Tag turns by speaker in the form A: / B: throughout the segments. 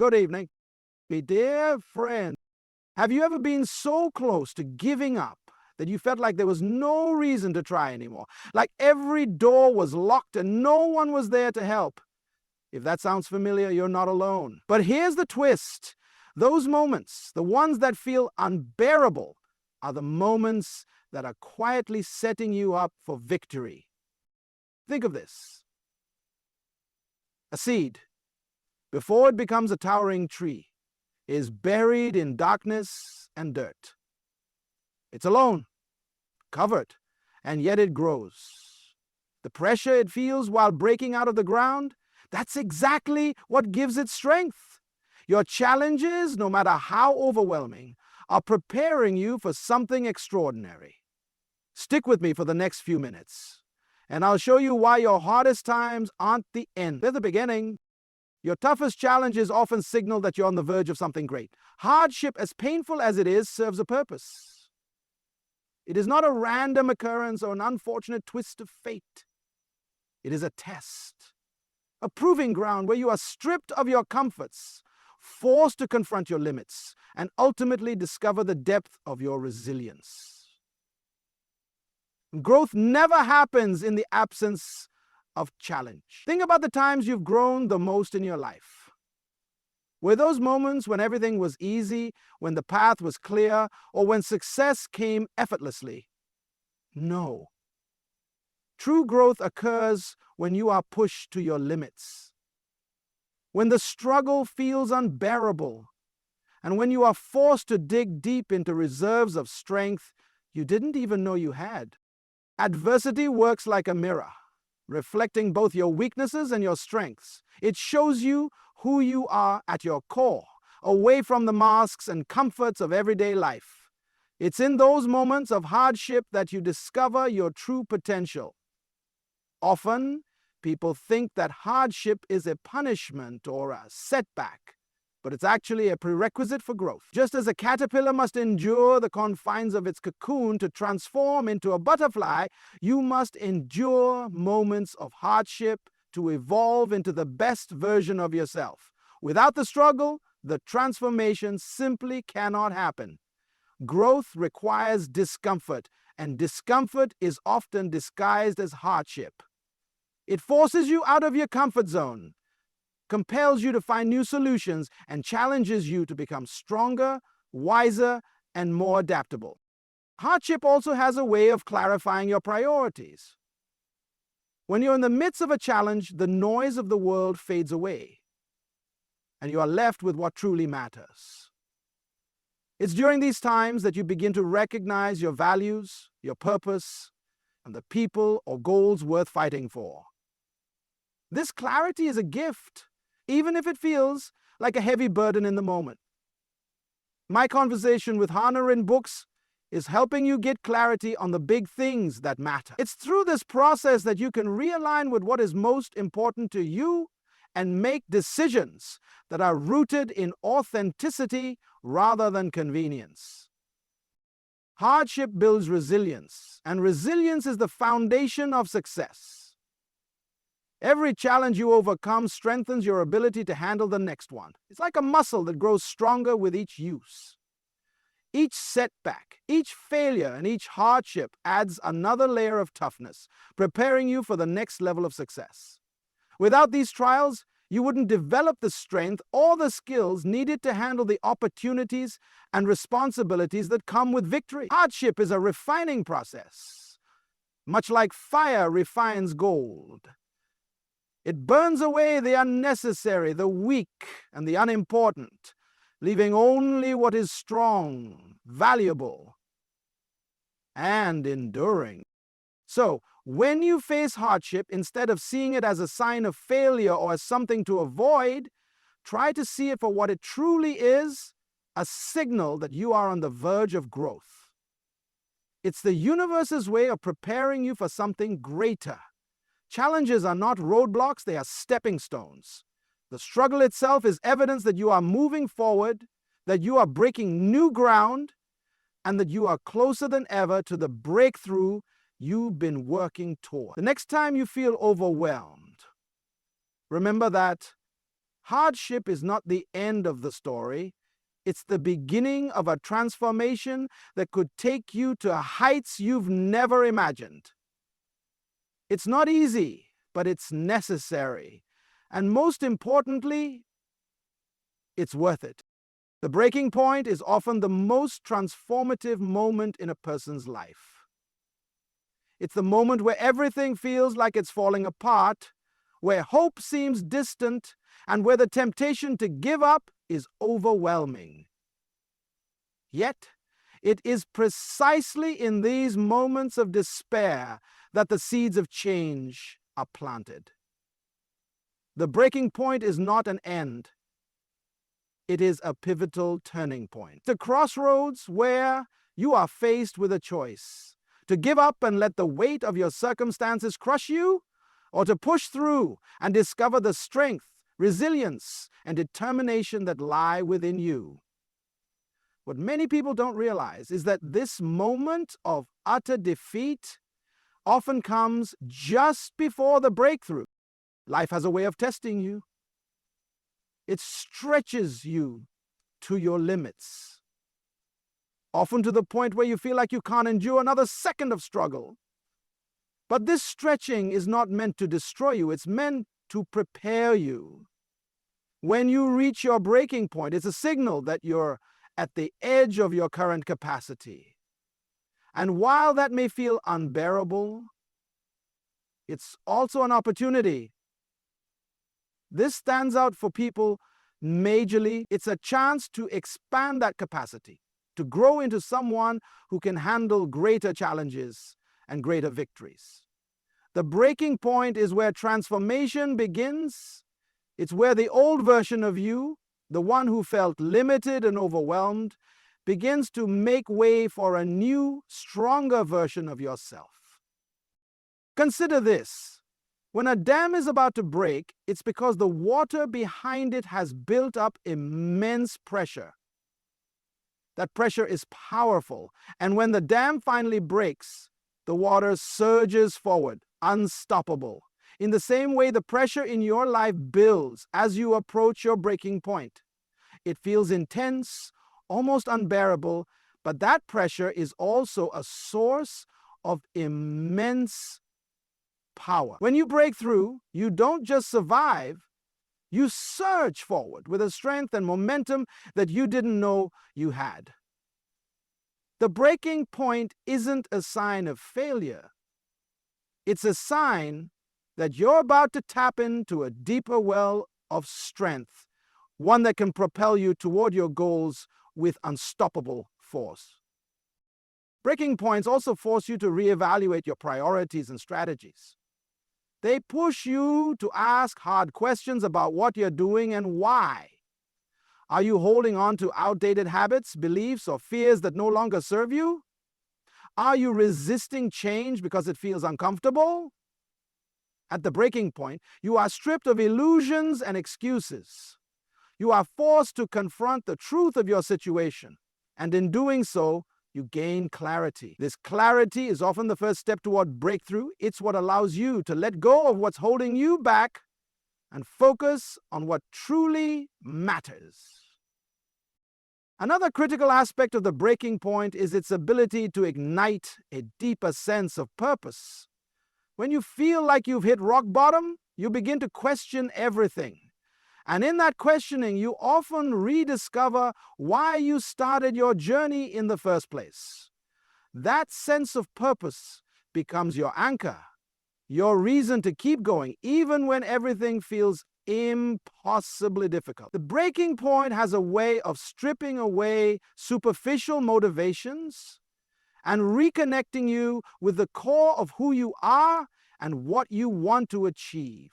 A: Good evening. My dear friend, have you ever been so close to giving up that you felt like there was no reason to try anymore? Like every door was locked and no one was there to help? If that sounds familiar, you're not alone. But here's the twist. Those moments, the ones that feel unbearable, are the moments that are quietly setting you up for victory. Think of this. A seed, before it becomes a towering tree, is buried in darkness and dirt. It's alone, covered, and yet it grows. The pressure it feels while breaking out of the ground, that's exactly what gives it strength. Your challenges, no matter how overwhelming, are preparing you for something extraordinary. Stick with me for the next few minutes, and I'll show you why your hardest times aren't the end. They're the beginning. Your toughest challenges often signal that you're on the verge of something great. Hardship, as painful as it is, serves a purpose. It is not a random occurrence or an unfortunate twist of fate. It is a test, a proving ground where you are stripped of your comforts, forced to confront your limits, and ultimately discover the depth of your resilience. Growth never happens in the absence of challenge. Think about the times you've grown the most in your life. Were those moments when everything was easy, when the path was clear, or when success came effortlessly? No. True growth occurs when you are pushed to your limits, when the struggle feels unbearable, and when you are forced to dig deep into reserves of strength you didn't even know you had. Adversity works like a mirror, reflecting both your weaknesses and your strengths. It shows you who you are at your core, away from the masks and comforts of everyday life. It's in those moments of hardship that you discover your true potential. Often, people think that hardship is a punishment or a setback, but it's actually a prerequisite for growth. Just as a caterpillar must endure the confines of its cocoon to transform into a butterfly, you must endure moments of hardship to evolve into the best version of yourself. Without the struggle, the transformation simply cannot happen. Growth requires discomfort, and discomfort is often disguised as hardship. It forces you out of your comfort zone, compels you to find new solutions, and challenges you to become stronger, wiser, and more adaptable. Hardship also has a way of clarifying your priorities. When you're in the midst of a challenge, the noise of the world fades away, and you are left with what truly matters. It's during these times that you begin to recognize your values, your purpose, and the people or goals worth fighting for. This clarity is a gift, even if it feels like a heavy burden in the moment. My conversation with Hannah in books is helping you get clarity on the big things that matter. It's through this process that you can realign with what is most important to you and make decisions that are rooted in authenticity rather than convenience. Hardship builds resilience, and resilience is the foundation of success. Every challenge you overcome strengthens your ability to handle the next one. It's like a muscle that grows stronger with each use. Each setback, each failure, and each hardship adds another layer of toughness, preparing you for the next level of success. Without these trials, you wouldn't develop the strength or the skills needed to handle the opportunities and responsibilities that come with victory. Hardship is a refining process, much like fire refines gold. It burns away the unnecessary, the weak, and the unimportant, leaving only what is strong, valuable, and enduring. So, when you face hardship, instead of seeing it as a sign of failure or as something to avoid, try to see it for what it truly is, a signal that you are on the verge of growth. It's the universe's way of preparing you for something greater. Challenges are not roadblocks, they are stepping stones. The struggle itself is evidence that you are moving forward, that you are breaking new ground, and that you are closer than ever to the breakthrough you've been working toward. The next time you feel overwhelmed, remember that Hardship is not the end of the story. It's the beginning of a transformation that could take you to heights you've never imagined. It's not easy, but it's necessary. And most importantly, it's worth it. The breaking point is often the most transformative moment in a person's life. It's the moment where everything feels like it's falling apart, where hope seems distant, and where the temptation to give up is overwhelming. Yet, it is precisely in these moments of despair that the seeds of change are planted. The breaking point is not an end. It is a pivotal turning point. The crossroads where you are faced with a choice: to give up and let the weight of your circumstances crush you, or to push through and discover the strength, resilience, and determination that lie within you. What many people don't realize is that this moment of utter defeat often comes just before the breakthrough. Life has a way of testing you. It stretches you to your limits, often to the point where you feel like you can't endure another second of struggle. But this stretching is not meant to destroy you. It's meant to prepare you. When you reach your breaking point, it's a signal that you're at the edge of your current capacity. And while that may feel unbearable, it's also an opportunity. This stands out for people majorly. It's a chance to expand that capacity, to grow into someone who can handle greater challenges and greater victories. The breaking point is where transformation begins. It's where the old version of you, the one who felt limited and overwhelmed, begins to make way for a new, stronger version of yourself. Consider this. When a dam is about to break, it's because the water behind it has built up immense pressure. That pressure is powerful, and when the dam finally breaks, the water surges forward, unstoppable. In the same way, the pressure in your life builds as you approach your breaking point. It feels intense, almost unbearable, but that pressure is also a source of immense power. When you break through, you don't just survive, you surge forward with a strength and momentum that you didn't know you had. The breaking point isn't a sign of failure. It's a sign that you're about to tap into a deeper well of strength, one that can propel you toward your goals with unstoppable force. Breaking points also force you to reevaluate your priorities and strategies. They push you to ask hard questions about what you're doing and why. Are you holding on to outdated habits, beliefs, or fears that no longer serve you? Are you resisting change because it feels uncomfortable? At the breaking point, you are stripped of illusions and excuses. You are forced to confront the truth of your situation, and in doing so, you gain clarity. This clarity is often the first step toward breakthrough. It's what allows you to let go of what's holding you back and focus on what truly matters. Another critical aspect of the breaking point is its ability to ignite a deeper sense of purpose. When you feel like you've hit rock bottom, you begin to question everything. And in that questioning, you often rediscover why you started your journey in the first place. That sense of purpose becomes your anchor, your reason to keep going, even when everything feels impossibly difficult. The breaking point has a way of stripping away superficial motivations and reconnecting you with the core of who you are and what you want to achieve.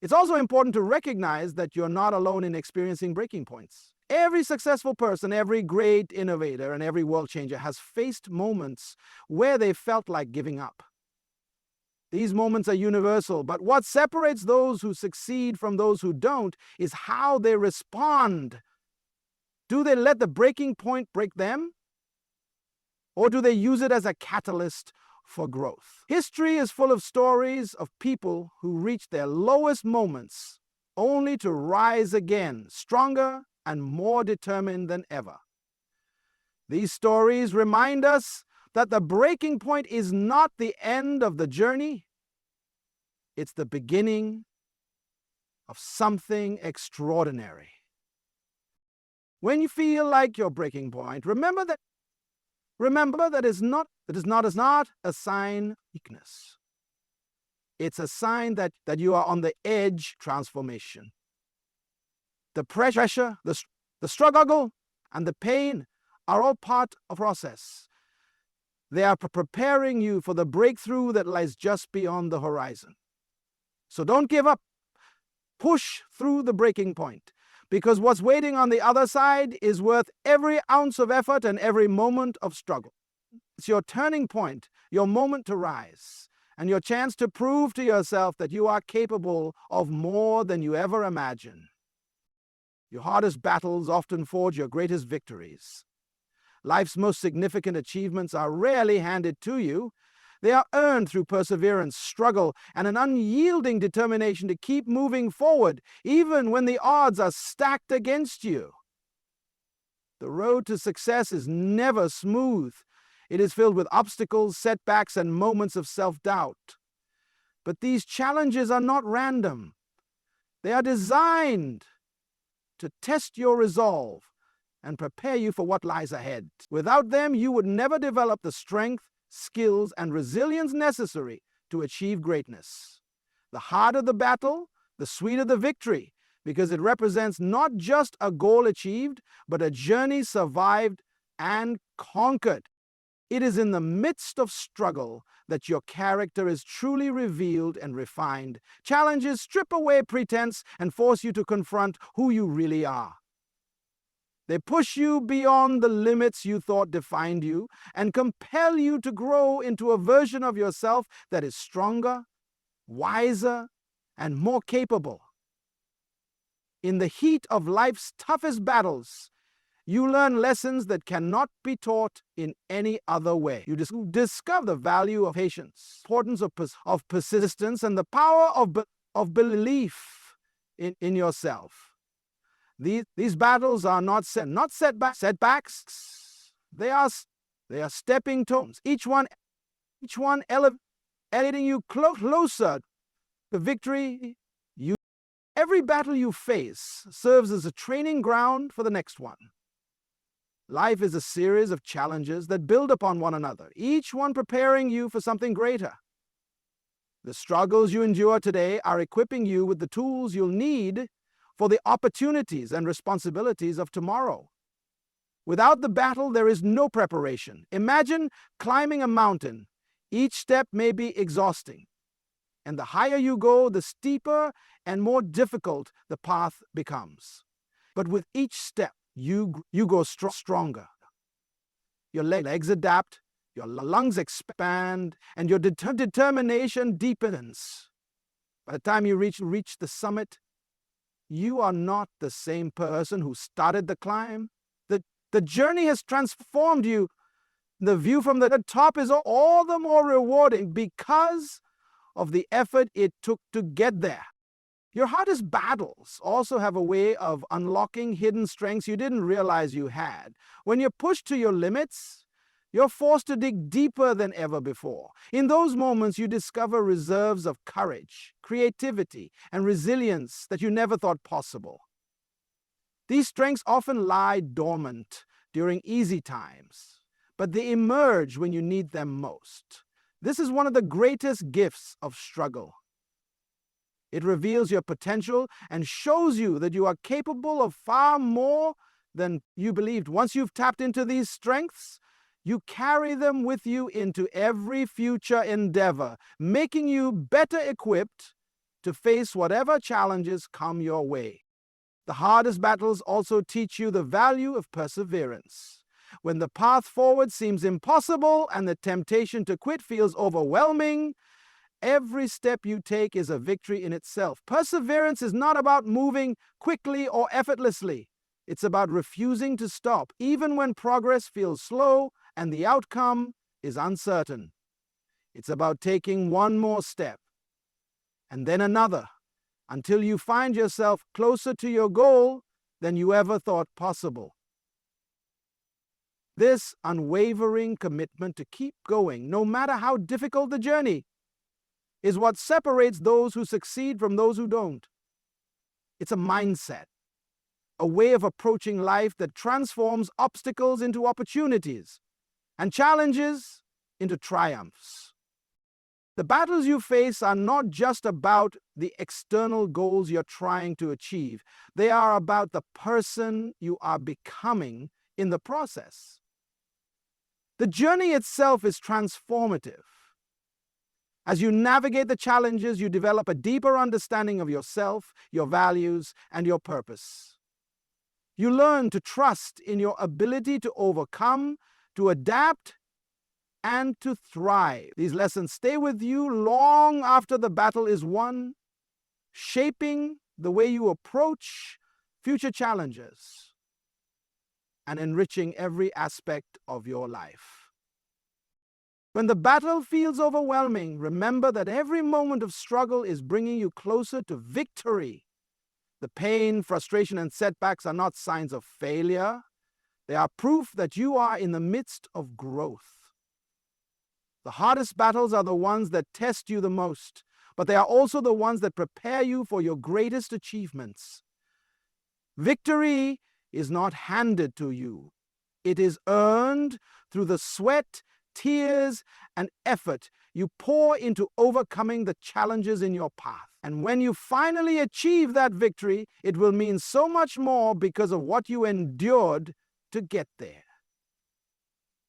A: It's also important to recognize that you're not alone in experiencing breaking points. Every successful person, every great innovator, and every world changer has faced moments where they felt like giving up. These moments are universal, but what separates those who succeed from those who don't is how they respond. Do they let the breaking point break them? Or do they use it as a catalyst for growth? History is full of stories of people who reached their lowest moments only to rise again, stronger and more determined than ever. These stories remind us that the breaking point is not the end of the journey, it's the beginning of something extraordinary. When you feel like your breaking point, remember that is not a sign of weakness. It's a sign that you are on the edge of transformation. The pressure, the struggle, and the pain are all part of the process. They are preparing you for the breakthrough that lies just beyond the horizon. So don't give up. Push through the breaking point, because what's waiting on the other side is worth every ounce of effort and every moment of struggle. It's your turning point, your moment to rise, and your chance to prove to yourself that you are capable of more than you ever imagined. Your hardest battles often forge your greatest victories. Life's most significant achievements are rarely handed to you. They are earned through perseverance, struggle, and an unyielding determination to keep moving forward, even when the odds are stacked against you. The road to success is never smooth. It is filled with obstacles, setbacks, and moments of self-doubt. But these challenges are not random. They are designed to test your resolve and prepare you for what lies ahead. Without them, you would never develop the strength, skills, and resilience necessary to achieve greatness. The harder the battle, the sweeter the victory, because it represents not just a goal achieved, but a journey survived and conquered. It is in the midst of struggle that your character is truly revealed and refined. Challenges strip away pretense and force you to confront who you really are. They push you beyond the limits you thought defined you and compel you to grow into a version of yourself that is stronger, wiser, and more capable. In the heat of life's toughest battles, you learn lessons that cannot be taught in any other way. You discover the value of patience, the importance of persistence, and the power of belief in yourself. These battles are not setbacks. They are stepping stones. Each one elevating you closer to victory. Every battle you face serves as a training ground for the next one. Life is a series of challenges that build upon one another, each one preparing you for something greater. The struggles you endure today are equipping you with the tools you'll need for the opportunities and responsibilities of tomorrow. Without the battle, there is no preparation. Imagine climbing a mountain. Each step may be exhausting, and the higher you go, the steeper and more difficult the path becomes. But with each step, you go stronger. Your legs adapt, your lungs expand, and your determination deepens. By the time you reach the summit, you are not the same person who started the climb. The journey has transformed you. The view from the top is all the more rewarding because of the effort it took to get there. Your hardest battles also have a way of unlocking hidden strengths you didn't realize you had. When you're pushed to your limits, you're forced to dig deeper than ever before. In those moments, you discover reserves of courage, creativity, and resilience that you never thought possible. These strengths often lie dormant during easy times, but they emerge when you need them most. This is one of the greatest gifts of struggle. It reveals your potential and shows you that you are capable of far more than you believed. Once you've tapped into these strengths, you carry them with you into every future endeavor, making you better equipped to face whatever challenges come your way. The hardest battles also teach you the value of perseverance. When the path forward seems impossible and the temptation to quit feels overwhelming, every step you take is a victory in itself. Perseverance is not about moving quickly or effortlessly. It's about refusing to stop, even when progress feels slow and the outcome is uncertain. It's about taking one more step, and then another, until you find yourself closer to your goal than you ever thought possible. This unwavering commitment to keep going, no matter how difficult the journey, is what separates those who succeed from those who don't. It's a mindset, a way of approaching life that transforms obstacles into opportunities and challenges into triumphs. The battles you face are not just about the external goals you're trying to achieve. They are about the person you are becoming in the process. The journey itself is transformative. As you navigate the challenges, you develop a deeper understanding of yourself, your values, and your purpose. You learn to trust in your ability to overcome, to adapt, and to thrive. These lessons stay with you long after the battle is won, shaping the way you approach future challenges and enriching every aspect of your life. When the battle feels overwhelming, remember that every moment of struggle is bringing you closer to victory. The pain, frustration, and setbacks are not signs of failure. They are proof that you are in the midst of growth. The hardest battles are the ones that test you the most, but they are also the ones that prepare you for your greatest achievements. Victory is not handed to you. It is earned through the sweat, tears, and effort you pour into overcoming the challenges in your path. And when you finally achieve that victory, it will mean so much more because of what you endured to get there.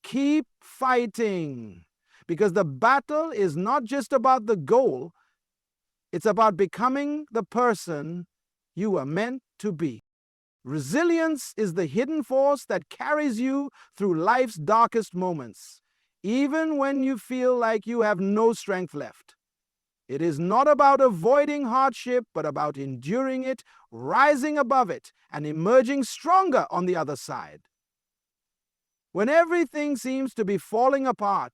A: Keep fighting, because the battle is not just about the goal, it's about becoming the person you were meant to be. Resilience is the hidden force that carries you through life's darkest moments, even when you feel like you have no strength left. It is not about avoiding hardship, but about enduring it, rising above it, and emerging stronger on the other side. When everything seems to be falling apart,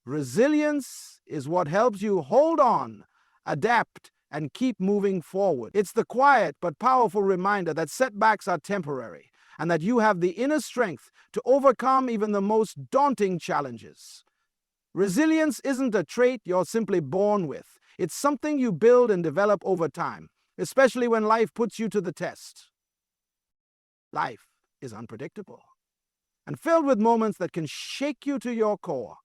A: resilience is what helps you hold on, adapt, and keep moving forward. It's the quiet but powerful reminder that setbacks are temporary and that you have the inner strength to overcome even the most daunting challenges. Resilience isn't a trait you're simply born with. It's something you build and develop over time, especially when life puts you to the test. Life is unpredictable and filled with moments that can shake you to your core.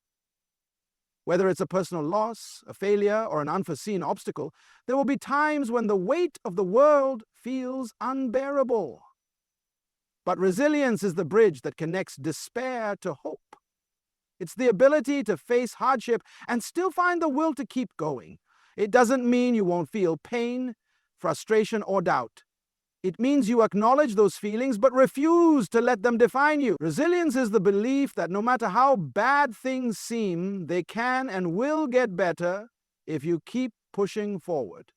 A: Whether it's a personal loss, a failure, or an unforeseen obstacle, there will be times when the weight of the world feels unbearable. But resilience is the bridge that connects despair to hope. It's the ability to face hardship and still find the will to keep going. It doesn't mean you won't feel pain, frustration, or doubt. It means you acknowledge those feelings but refuse to let them define you. Resilience is the belief that no matter how bad things seem, they can and will get better if you keep pushing forward.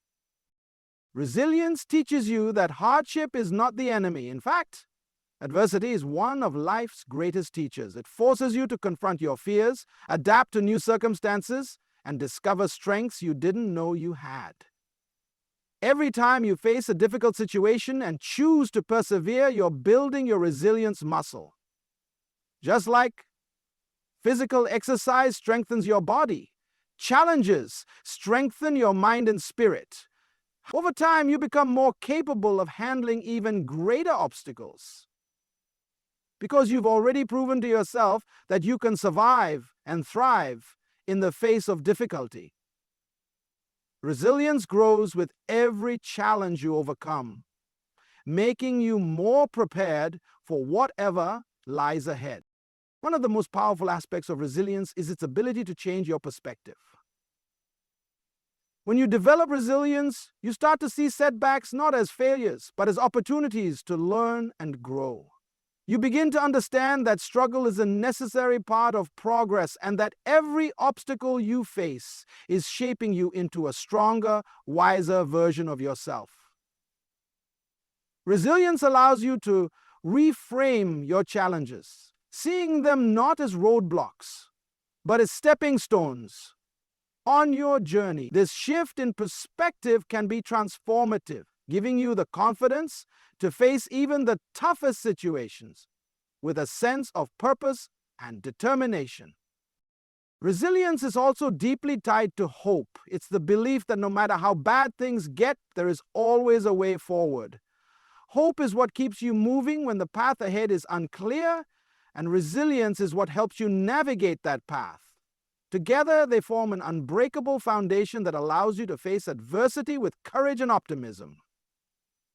A: Resilience teaches you that hardship is not the enemy. In fact, adversity is one of life's greatest teachers. It forces you to confront your fears, adapt to new circumstances, and discover strengths you didn't know you had. Every time you face a difficult situation and choose to persevere, you're building your resilience muscle. Just like physical exercise strengthens your body, challenges strengthen your mind and spirit. Over time, you become more capable of handling even greater obstacles, because you've already proven to yourself that you can survive and thrive in the face of difficulty. Resilience grows with every challenge you overcome, making you more prepared for whatever lies ahead. One of the most powerful aspects of resilience is its ability to change your perspective. When you develop resilience, you start to see setbacks not as failures, but as opportunities to learn and grow. You begin to understand that struggle is a necessary part of progress and that every obstacle you face is shaping you into a stronger, wiser version of yourself. Resilience allows you to reframe your challenges, seeing them not as roadblocks, but as stepping stones. on your journey. This shift in perspective can be transformative, giving you the confidence to face even the toughest situations with a sense of purpose and determination. Resilience is also deeply tied to hope. It's the belief that no matter how bad things get, there is always a way forward. Hope is what keeps you moving when the path ahead is unclear, and resilience is what helps you navigate that path. Together, they form an unbreakable foundation that allows you to face adversity with courage and optimism.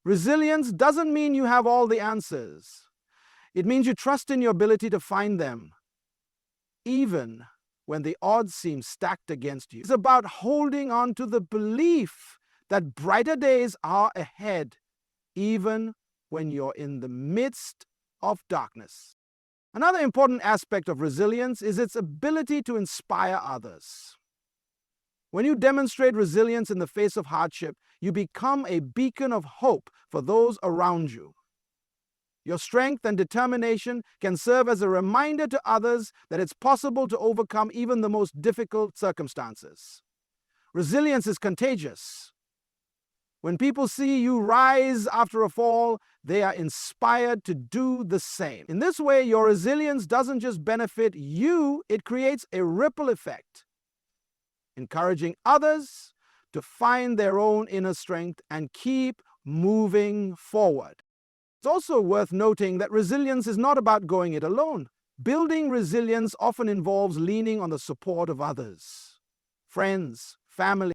A: Resilience doesn't mean you have all the answers. It means you trust in your ability to find them, even when the odds seem stacked against you. It's about holding on to the belief that brighter days are ahead, even when you're in the midst of darkness. Another important aspect of resilience is its ability to inspire others. When you demonstrate resilience in the face of hardship, you become a beacon of hope for those around you. Your strength and determination can serve as a reminder to others that it's possible to overcome even the most difficult circumstances. Resilience is contagious. When people see you rise after a fall, they are inspired to do the same. In this way, your resilience doesn't just benefit you, it creates a ripple effect, encouraging others to find their own inner strength and keep moving forward. It's also worth noting that resilience is not about going it alone. Building resilience often involves leaning on the support of others, friends, family,